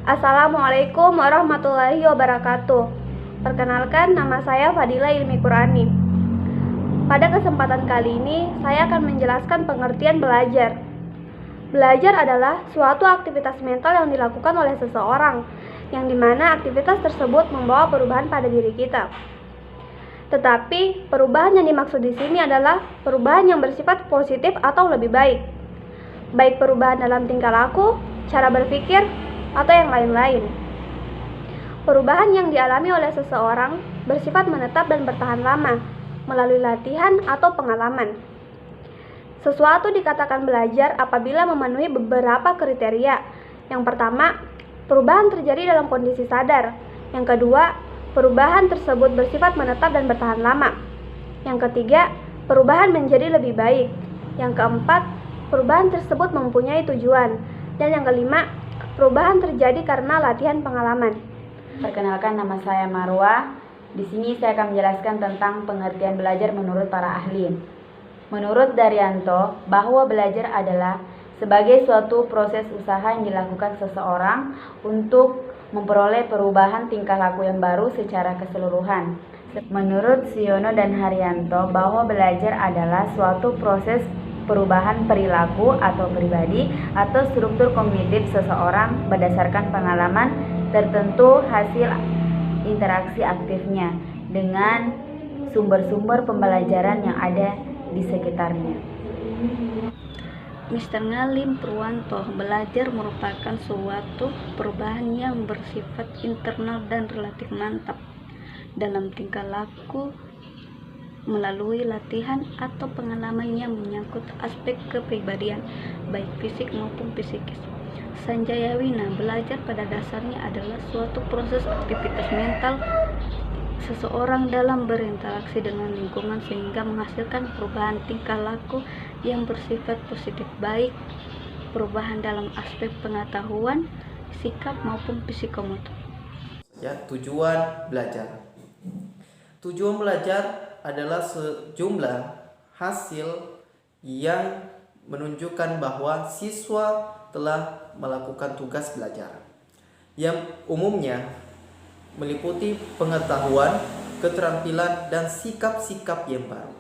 Assalamualaikum warahmatullahi wabarakatuh. Perkenalkan, nama saya Fadila Ilmi Qurani. Pada kesempatan kali ini, saya akan menjelaskan pengertian belajar. Belajar adalah suatu aktivitas mental yang dilakukan oleh seseorang, yang dimana aktivitas tersebut membawa perubahan pada diri kita. Tetapi, perubahan yang dimaksud di sini adalah perubahan yang bersifat positif atau lebih baik. Baik perubahan dalam tingkah laku, cara berpikir, atau yang lain-lain. Perubahan yang dialami oleh seseorang bersifat menetap dan bertahan lama melalui latihan atau pengalaman. Sesuatu dikatakan belajar apabila memenuhi beberapa kriteria. Yang pertama, perubahan terjadi dalam kondisi sadar. Yang kedua, perubahan tersebut bersifat menetap dan bertahan lama. Yang ketiga, perubahan menjadi lebih baik. Yang keempat, perubahan tersebut mempunyai tujuan. Dan yang kelima, perubahan terjadi karena latihan pengalaman. Perkenalkan, nama saya Marwa. Di sini saya akan menjelaskan tentang pengertian belajar menurut para ahli. Menurut Daryanto, bahwa belajar adalah sebagai suatu proses usaha yang dilakukan seseorang untuk memperoleh perubahan tingkah laku yang baru secara keseluruhan. Menurut Siono dan Haryanto, bahwa belajar adalah suatu proses perubahan perilaku atau pribadi atau struktur kognitif seseorang berdasarkan pengalaman tertentu hasil interaksi aktifnya dengan sumber-sumber pembelajaran yang ada di sekitarnya. Mr. Ngalim Purwanto, belajar merupakan suatu perubahan yang bersifat internal dan relatif mantap dalam tingkah laku melalui latihan atau pengalaman yang menyangkut aspek kepribadian, baik fisik maupun psikis. Sanjaya Wina, belajar pada dasarnya adalah suatu proses aktivitas mental seseorang dalam berinteraksi dengan lingkungan sehingga menghasilkan perubahan tingkah laku yang bersifat positif, baik perubahan dalam aspek pengetahuan, sikap maupun psikomotor. Tujuan belajar. Tujuan belajar adalah sejumlah hasil yang menunjukkan bahwa siswa telah melakukan tugas belajar, yang umumnya meliputi pengetahuan, keterampilan, dan sikap-sikap yang baru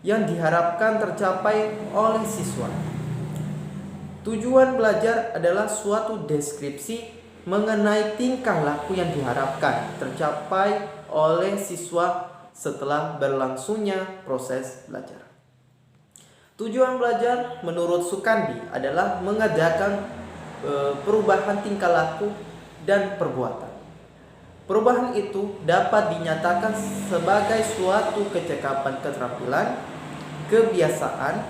yang diharapkan tercapai oleh siswa. Tujuan belajar adalah suatu deskripsi mengenai tingkah laku yang diharapkan tercapai oleh siswa setelah berlangsungnya proses belajar. Tujuan belajar menurut Sukandi adalah mengadakan perubahan tingkah laku dan perbuatan. Perubahan itu dapat dinyatakan sebagai suatu kecakapan keterampilan, kebiasaan,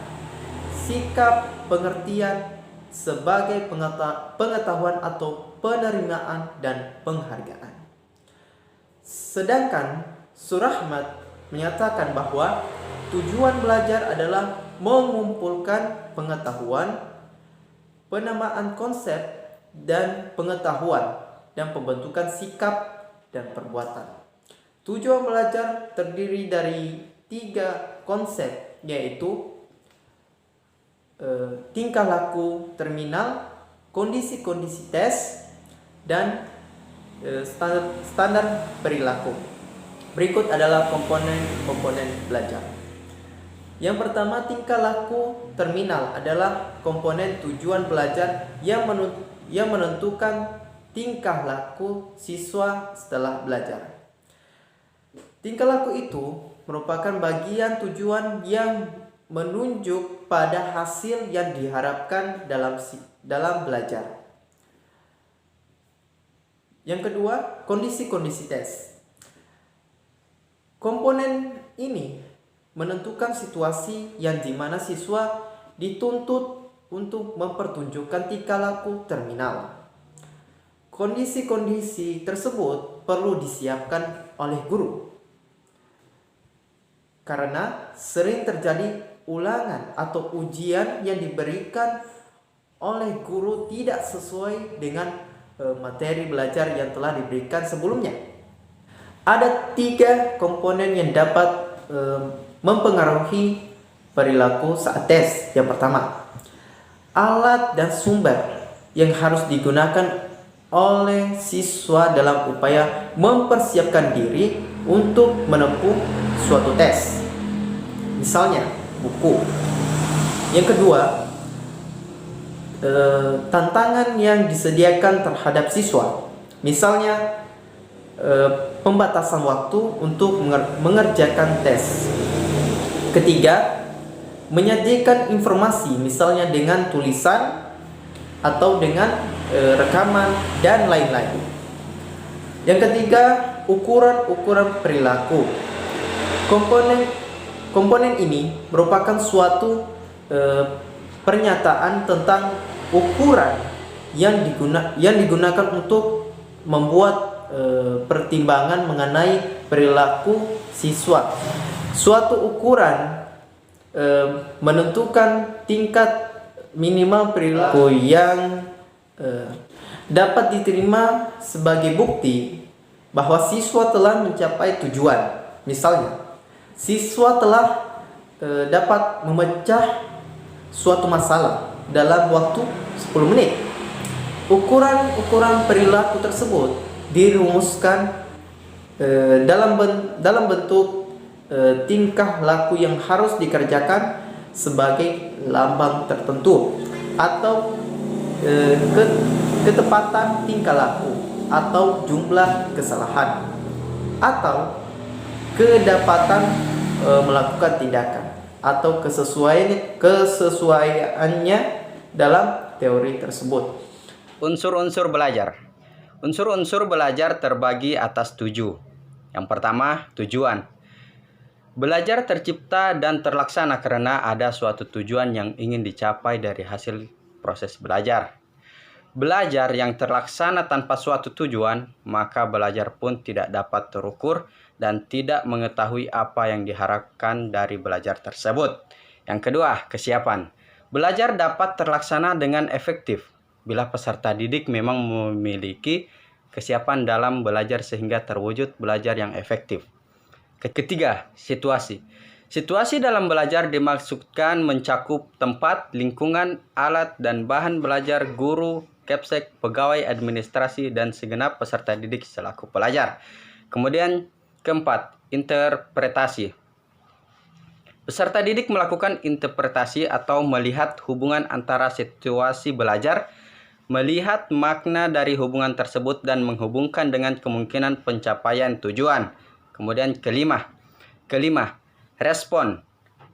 sikap, pengertian sebagai pengetahuan atau penerimaan dan penghargaan. Sedangkan Surahmat menyatakan bahwa tujuan belajar adalah mengumpulkan pengetahuan, penamaan konsep dan pengetahuan, dan pembentukan sikap dan perbuatan. Tujuan belajar terdiri dari 3 konsep, yaitu tingkah laku terminal, kondisi-kondisi tes, dan standar perilaku. Berikut adalah komponen-komponen belajar. Yang pertama, tingkah laku terminal adalah komponen tujuan belajar yang menentukan tingkah laku siswa setelah belajar. Tingkah laku itu merupakan bagian tujuan yang menunjuk pada hasil yang diharapkan dalam belajar. Yang kedua, kondisi-kondisi tes. Komponen ini menentukan situasi yang dimana siswa dituntut untuk mempertunjukkan tingkah laku terminal. Kondisi-kondisi tersebut perlu disiapkan oleh guru karena sering terjadi ulangan atau ujian yang diberikan oleh guru tidak sesuai dengan materi belajar yang telah diberikan sebelumnya. Ada 3 komponen yang dapat mempengaruhi perilaku saat tes. Yang pertama, alat dan sumber yang harus digunakan oleh siswa dalam upaya mempersiapkan diri untuk menempuh suatu tes. Misalnya, buku. Yang kedua, tantangan yang disediakan terhadap siswa. Misalnya, pembatasan waktu untuk mengerjakan tes. Ketiga, menyajikan informasi, misalnya dengan tulisan atau dengan rekaman dan lain-lain. Yang ketiga, ukuran-ukuran perilaku. Komponen ini merupakan suatu pernyataan tentang ukuran yang digunakan untuk membuat pertimbangan mengenai perilaku siswa. Suatu ukuran menentukan tingkat minimal perilaku yang dapat diterima sebagai bukti bahwa siswa telah mencapai tujuan. Misalnya, siswa telah dapat memecah suatu masalah dalam waktu 10 menit. Ukuran-ukuran perilaku tersebut dirumuskan dalam bentuk tingkah laku yang harus dikerjakan sebagai lambang tertentu, atau ketepatan tingkah laku, atau jumlah kesalahan, atau kedapatan melakukan tindakan, atau kesesuaiannya dalam teori tersebut. Unsur-unsur belajar. Unsur-unsur belajar terbagi atas 7. Yang pertama, tujuan. Belajar tercipta dan terlaksana karena ada suatu tujuan yang ingin dicapai dari hasil proses belajar. Belajar yang terlaksana tanpa suatu tujuan, maka belajar pun tidak dapat terukur dan tidak mengetahui apa yang diharapkan dari belajar tersebut. Yang kedua, kesiapan. Belajar dapat terlaksana dengan efektif bila peserta didik memang memiliki kesiapan dalam belajar sehingga terwujud belajar yang efektif. Ketiga, situasi. Situasi dalam belajar dimaksudkan mencakup tempat, lingkungan, alat, dan bahan belajar guru, kepsek, pegawai administrasi, dan segenap peserta didik selaku pelajar. Kemudian, keempat, interpretasi. Peserta didik melakukan interpretasi atau melihat hubungan antara situasi belajar, melihat makna dari hubungan tersebut, dan menghubungkan dengan kemungkinan pencapaian tujuan. Kemudian kelima, respon.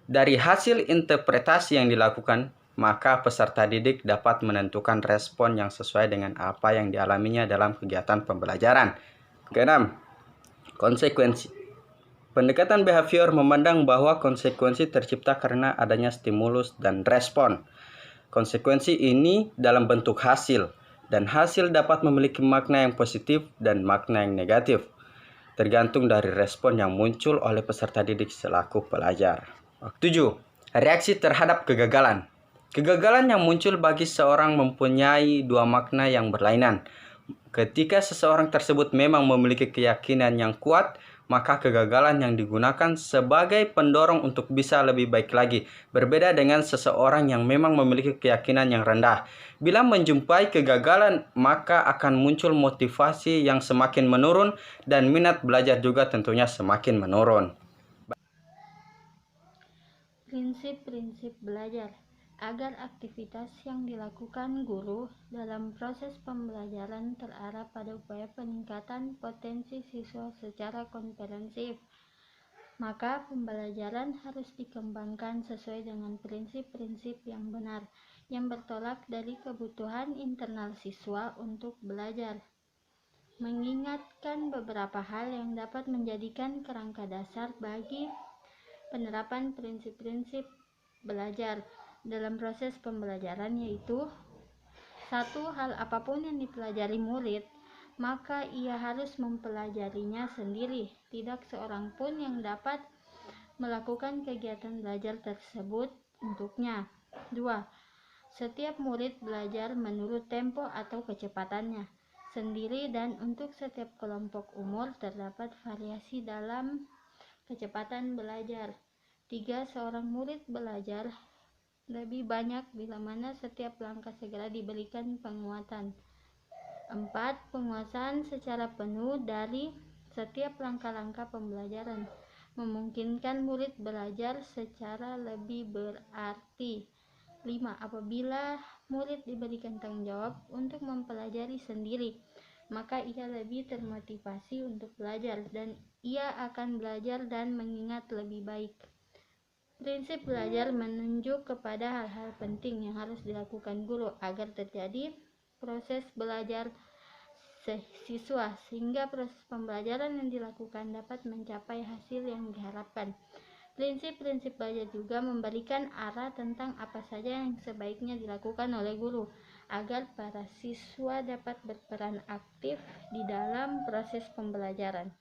Dari hasil interpretasi yang dilakukan, maka peserta didik dapat menentukan respon yang sesuai dengan apa yang dialaminya dalam kegiatan pembelajaran. Keenam, konsekuensi. Pendekatan behavior memandang bahwa konsekuensi tercipta karena adanya stimulus dan respon. Konsekuensi ini dalam bentuk hasil, dan hasil dapat memiliki makna yang positif dan makna yang negatif, tergantung dari respon yang muncul oleh peserta didik selaku pelajar. 7. Reaksi terhadap kegagalan. Kegagalan yang muncul bagi seorang mempunyai dua makna yang berlainan. Ketika seseorang tersebut memang memiliki keyakinan yang kuat, maka kegagalan yang digunakan sebagai pendorong untuk bisa lebih baik lagi, berbeda dengan seseorang yang memang memiliki keyakinan yang rendah. Bila menjumpai kegagalan, maka akan muncul motivasi yang semakin menurun dan minat belajar juga tentunya semakin menurun. Prinsip-prinsip belajar. Agar aktivitas yang dilakukan guru dalam proses pembelajaran terarah pada upaya peningkatan potensi siswa secara komprehensif, maka pembelajaran harus dikembangkan sesuai dengan prinsip-prinsip yang benar, yang bertolak dari kebutuhan internal siswa untuk belajar. Mengingatkan beberapa hal yang dapat menjadikan kerangka dasar bagi penerapan prinsip-prinsip belajar dalam proses pembelajaran, yaitu 1. Hal apapun yang dipelajari murid, maka ia harus mempelajarinya sendiri. Tidak seorang pun yang dapat melakukan kegiatan belajar tersebut untuknya. 2. Setiap murid belajar menurut tempo atau kecepatannya sendiri, dan untuk setiap kelompok umur terdapat variasi dalam kecepatan belajar. 3. Seorang murid belajar lebih banyak bila mana setiap langkah segera diberikan penguatan. 4. Penguasaan secara penuh dari setiap langkah-langkah pembelajaran memungkinkan murid belajar secara lebih berarti. 5. Apabila murid diberikan tanggung jawab untuk mempelajari sendiri, maka ia lebih termotivasi untuk belajar dan ia akan belajar dan mengingat lebih baik. Prinsip belajar menunjuk kepada hal-hal penting yang harus dilakukan guru agar terjadi proses belajar siswa sehingga proses pembelajaran yang dilakukan dapat mencapai hasil yang diharapkan. Prinsip-prinsip belajar juga memberikan arah tentang apa saja yang sebaiknya dilakukan oleh guru agar para siswa dapat berperan aktif di dalam proses pembelajaran.